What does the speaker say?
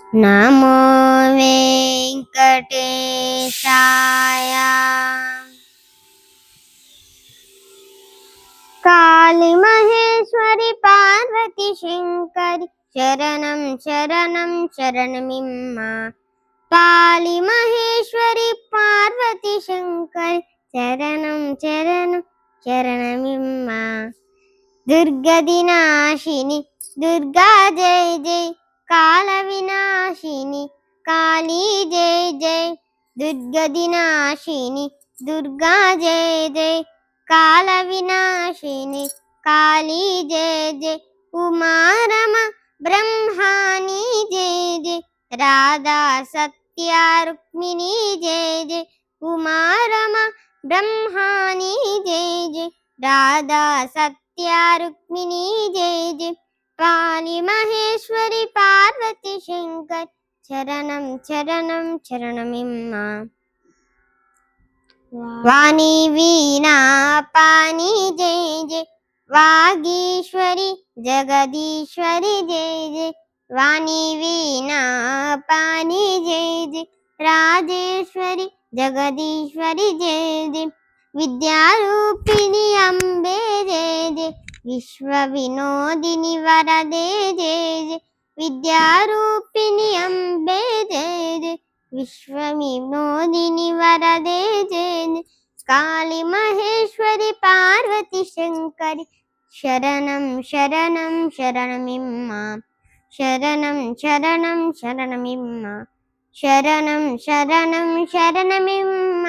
నమో వెంకటేశాయ. కాళీ మహేశ్వరి పార్వతి శంకరి శరణం శరణం శరణమిమ్మ. కాళీ మహేశ్వరి పార్వతి శంకరి శరణం శరణం శరణమిమ్మ. దుర్గది నాశిని దుర్గా జై జై, కాల వినాశిని కాళీ జై జై. దుర్గది నాశిని దుర్గా జై జై, కాల వినాశిని కాళీ జై జై. ఉమారమ బ్రహ్మాని జై జై, రాధా సత్య రుక్మిణి జై జై. ఉమారమ బ్రహ్మాని జై జై, రాధా సత్య రుక్మిణి జై జై. కాళీ మహేశ్వరి పార్వతి శంకర్ శరణం శరణం శరణమిమ్మ. వాణి వీణా పాని జై జై, వాగీశ్వరి జగదీశ్వరి జై జై. వాణి వీణా పాని జై జై, రాజేశ్వరి జగదీశ్వరి జై జై. విద్యారూపిణి అంబే జై జై, విశ్వ వినోదిని వరదే జై జై. విద్యారూపిణి అంబే జై జై, విశ్వ వినోదిని వరదే జై జై. కాళీ మహేశ్వరి పార్వతి శంకరి శరణం శరణం శరణమిమ్మ. శరణం శరణం శరణమిమ్మ. శరణం శరణం శరణమిమ్మ.